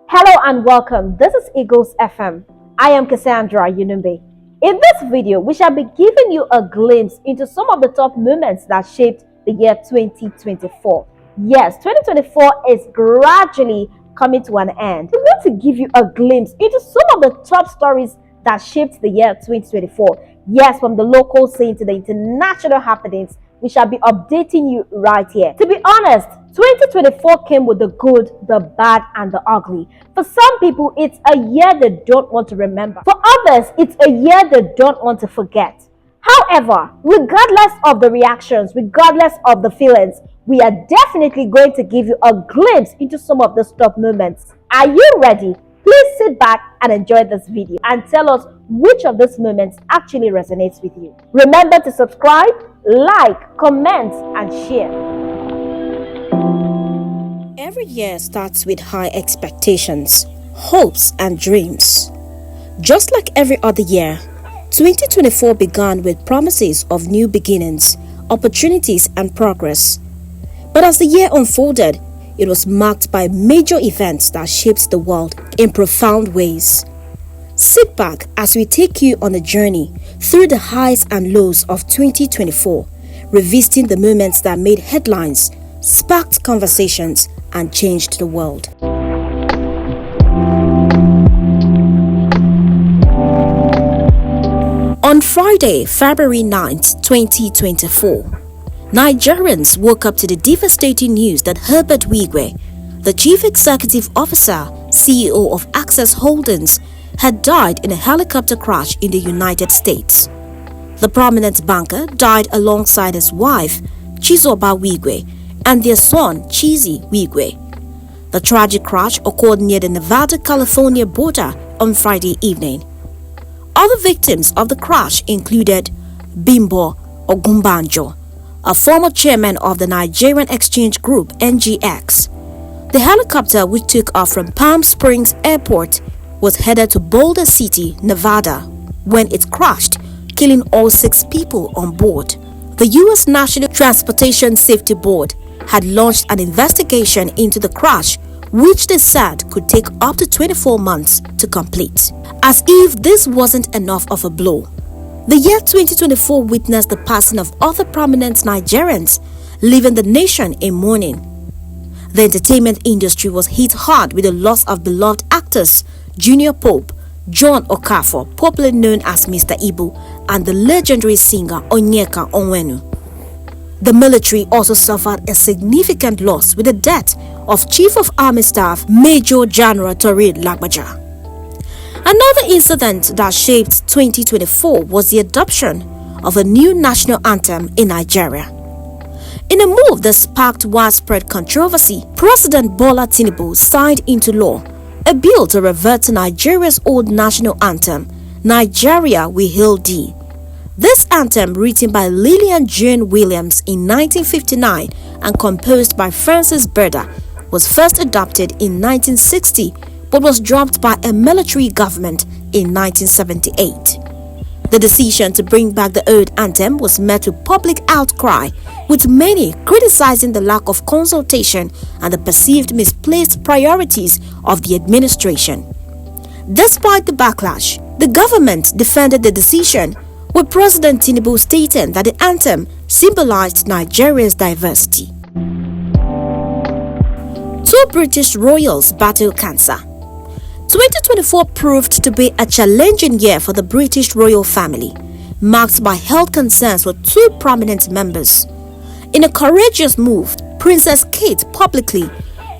Hello and welcome. This is Eagles FM. I am Cassandra Yunumbe. In this video, we shall be giving you a glimpse into some of the top moments that shaped the year 2024. Yes, 2024 is gradually coming to an end. We want to give you a glimpse into some of the top stories that shaped the year 2024. Yes, from the local scene to the international happenings, we shall be updating you right here. To be honest, 2024 came with the good, the bad, and the ugly. For some people, it's a year they don't want to remember. For others, it's a year they don't want to forget. However, regardless of the reactions, regardless of the feelings, we are definitely going to give you a glimpse into some of the top moments. Are you ready? Please sit back and enjoy this video and tell us which of these moments actually resonates with you. Remember to subscribe, like, comment, and share. Every year starts with high expectations, hopes, and dreams. Just like every other year, 2024 began with promises of new beginnings, opportunities, and progress. But as the year unfolded, it was marked by major events that shaped the world in profound ways. Sit back as we take you on a journey through the highs and lows of 2024, revisiting the moments that made headlines, sparked conversations, and changed the world. On Friday, February 9th, 2024, Nigerians woke up to the devastating news that Herbert Wigwe, the Chief Executive Officer, CEO of Access Holdings, had died in a helicopter crash in the United States. The prominent banker died alongside his wife, Chizoba Wigwe, and their son, Chizi Wigwe. The tragic crash occurred near the Nevada-California border on Friday evening. Other victims of the crash included Bimbo Ogumbanjo, a former chairman of the Nigerian exchange group NGX. The helicopter, which took off from Palm Springs Airport, was headed to Boulder City, Nevada, when it crashed, killing all 6 people on board. The U.S. National Transportation Safety Board had launched an investigation into the crash, which they said could take up to 24 months to complete. As if this wasn't enough of a blow, the year 2024 witnessed the passing of other prominent Nigerians, leaving the nation in mourning. The entertainment industry was hit hard with the loss of beloved actors Junior Pope, John Okafor, popularly known as Mr. Ibu, and the legendary singer Onyeka Onwenu. The military also suffered a significant loss with the death of Chief of Army Staff Major General Tarid Lagbaja. Another incident that shaped 2024 was the adoption of a new national anthem in Nigeria. In a move that sparked widespread controversy, President Bola Tinubu signed into law a bill to revert to Nigeria's old national anthem, Nigeria We Hail Thee. This anthem, written by Lillian Jane Williams in 1959 and composed by Francis Berda, was first adopted in 1960 but was dropped by a military government in 1978. The decision to bring back the old anthem was met with public outcry, with many criticizing the lack of consultation and the perceived misplaced priorities of the administration. Despite the backlash, the government defended the decision, with President Tinubu stating that the anthem symbolized Nigeria's diversity. 2 British royals battle cancer. 2024 proved to be a challenging year for the British royal family, marked by health concerns for 2 prominent members. In a courageous move, Princess Kate publicly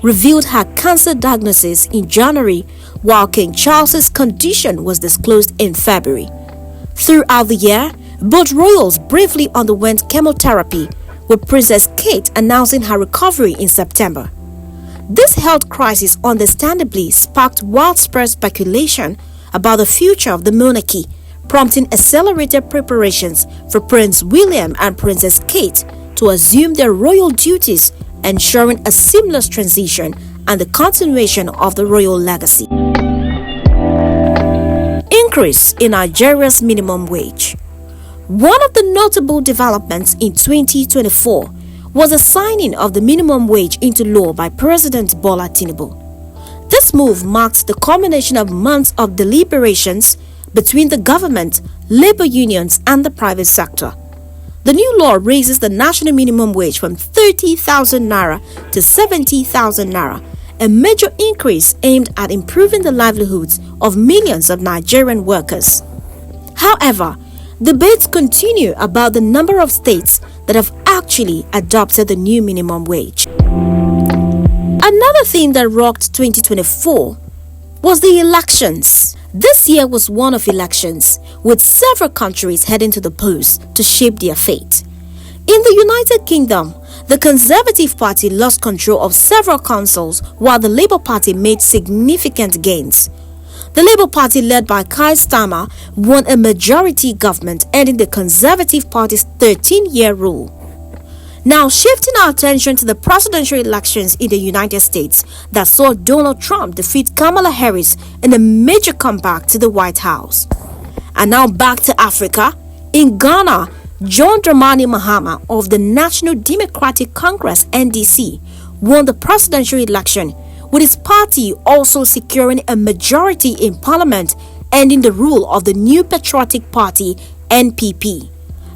revealed her cancer diagnosis in January, while King Charles's condition was disclosed in February. Throughout the year, both royals bravely underwent chemotherapy, with Princess Kate announcing her recovery in September. This health crisis understandably sparked widespread speculation about the future of the monarchy, prompting accelerated preparations for Prince William and Princess Kate to assume their royal duties, ensuring a seamless transition and the continuation of the royal legacy. Increase in Nigeria's minimum wage. One of the notable developments in 2024 was the signing of the minimum wage into law by President Bola Tinubu. This move marked the culmination of months of deliberations between the government, labor unions, and the private sector. The new law raises the national minimum wage from 30,000 naira to 70,000 naira, a major increase aimed at improving the livelihoods of millions of Nigerian workers. However, debates continue about the number of states that have actually adopted the new minimum wage. Another theme that rocked 2024 was the elections. This year was one of elections, with several countries heading to the polls to shape their fate. In the United Kingdom, the Conservative Party lost control of several councils while the Labour Party made significant gains. The Labour Party, led by Keir Starmer, won a majority government, ending the Conservative Party's 13-year rule. Now, shifting our attention to the presidential elections in the United States that saw Donald Trump defeat Kamala Harris in a major comeback to the White House. And now back to Africa. In Ghana, John Dramani Mahama of the National Democratic Congress (NDC) won the presidential election, with his party also securing a majority in parliament, ending the rule of the New Patriotic Party (NPP).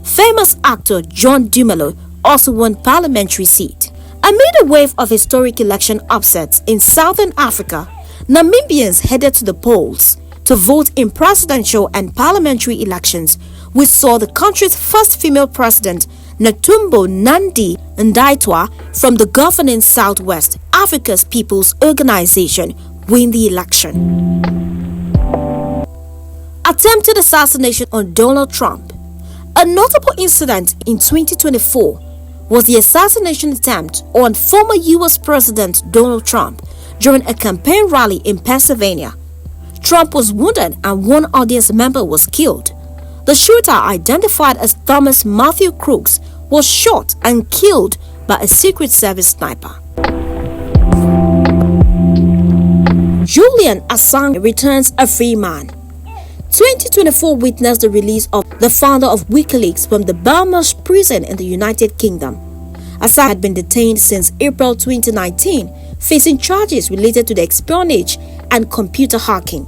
Famous actor John Dumelo also won parliamentary seat. Amid a wave of historic election upsets in Southern Africa, Namibians headed to the polls to vote in presidential and parliamentary elections, which saw the country's first female president, Netumbo Nandi Ndaitwah, from the governing Southwest Africa's People's Organization, win the election. Attempted assassination on Donald Trump. A notable incident in 2024 was the assassination attempt on former U.S. President Donald Trump during a campaign rally in Pennsylvania. Trump was wounded and one audience member was killed. The shooter, identified as Thomas Matthew Crooks, was shot and killed by a Secret Service sniper. Julian Assange returns a free man. 2024 witnessed the release of the founder of WikiLeaks from the Badenoch prison in the United Kingdom. Assange had been detained since April 2019, facing charges related to the espionage and computer hacking.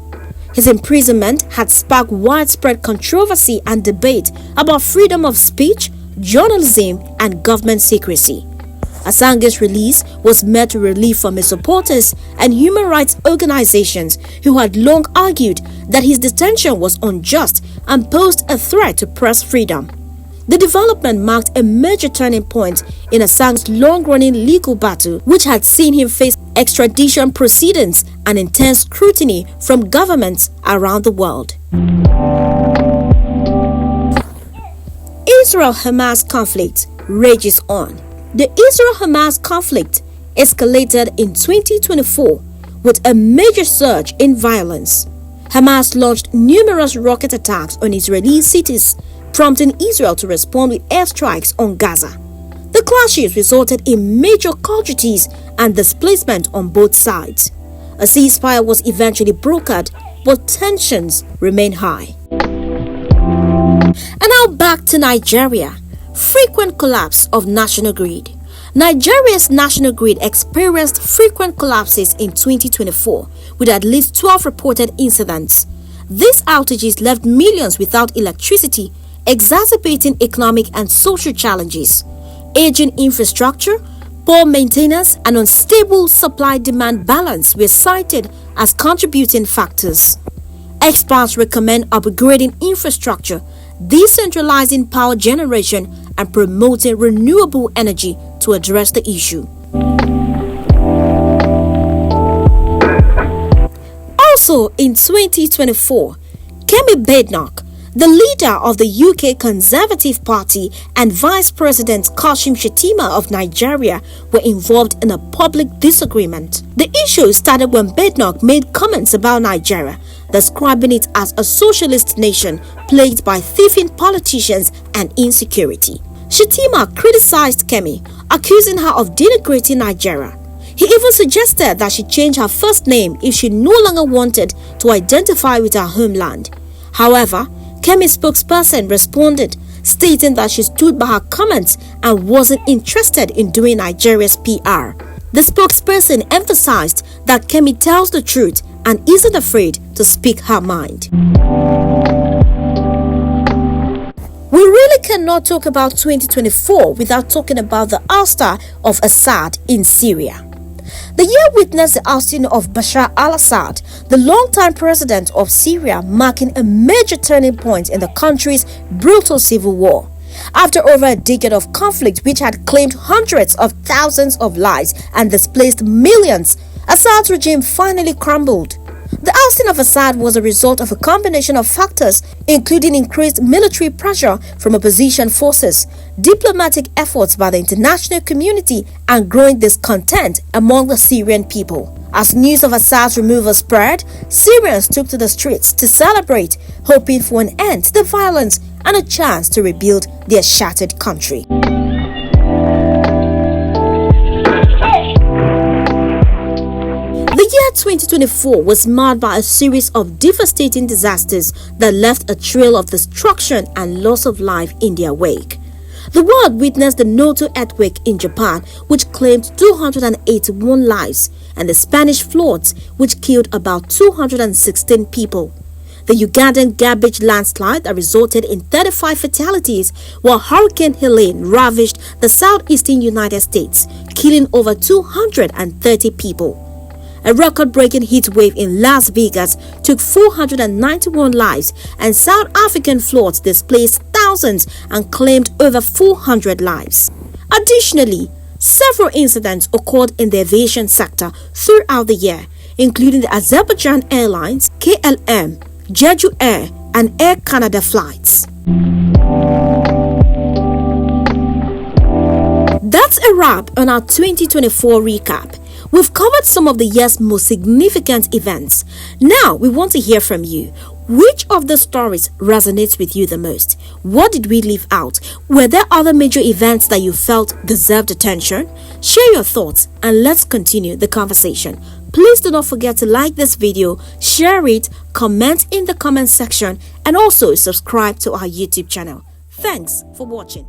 His imprisonment had sparked widespread controversy and debate about freedom of speech, journalism, and government secrecy. Assange's release was met with relief from his supporters and human rights organizations who had long argued that his detention was unjust and posed a threat to press freedom. The development marked a major turning point in Assange's long-running legal battle, which had seen him face extradition proceedings and intense scrutiny from governments around the world. Israel-Hamas conflict rages on. The Israel-Hamas conflict escalated in 2024 with a major surge in violence. Hamas launched numerous rocket attacks on Israeli cities, prompting Israel to respond with airstrikes on Gaza. The clashes resulted in major casualties and displacement on both sides. A ceasefire was eventually brokered, but tensions remain high. And now back to Nigeria. Frequent collapse of national grid. Nigeria's national grid experienced frequent collapses in 2024, with at least 12 reported incidents. These outages left millions without electricity, exacerbating economic and social challenges. Aging infrastructure, poor maintenance, and unstable supply-demand balance were cited as contributing factors. Experts recommend upgrading infrastructure, decentralizing power generation, and promoting renewable energy to address the issue. Also in 2024, Kemi Badenoch, the leader of the UK Conservative Party, and Vice President Kashim Shettima of Nigeria were involved in a public disagreement. The issue started when Badenoch made comments about Nigeria, describing it as a socialist nation plagued by thieving politicians and insecurity. Shettima criticized Kemi, accusing her of denigrating Nigeria. He even suggested that she change her first name if she no longer wanted to identify with her homeland. However, Kemi's spokesperson responded, stating that she stood by her comments and wasn't interested in doing Nigeria's PR. The spokesperson emphasized that Kemi tells the truth and isn't afraid to speak her mind. We really cannot talk about 2024 without talking about the ouster of Assad in Syria. The year witnessed the ousting of Bashar al-Assad, the longtime president of Syria, marking a major turning point in the country's brutal civil war. After over a decade of conflict which had claimed hundreds of thousands of lives and displaced millions, Assad's regime finally crumbled. The ousting of Assad was a result of a combination of factors, including increased military pressure from opposition forces, diplomatic efforts by the international community, and growing discontent among the Syrian people. As news of Assad's removal spread, Syrians took to the streets to celebrate, hoping for an end to the violence and a chance to rebuild their shattered country. The year 2024 was marked by a series of devastating disasters that left a trail of destruction and loss of life in their wake. The world witnessed the Noto earthquake in Japan, which claimed 281 lives, and the Spanish floods, which killed about 216 people. The Ugandan garbage landslide that resulted in 35 fatalities, while Hurricane Helene ravaged the southeastern United States, killing over 230 people. A record-breaking heat wave in Las Vegas took 491 lives, and South African floods displaced thousands and claimed over 400 lives. Additionally, several incidents occurred in the aviation sector throughout the year, including the Azerbaijan Airlines, KLM, Jeju Air, and Air Canada flights. That's a wrap on our 2024 recap. We've covered some of the year's most significant events. Now we want to hear from you. Which of the stories resonates with you the most? What did we leave out? Were there other major events that you felt deserved attention? Share your thoughts and let's continue the conversation. Please do not forget to like this video, share it, comment in the comment section, and also subscribe to our YouTube channel. Thanks for watching.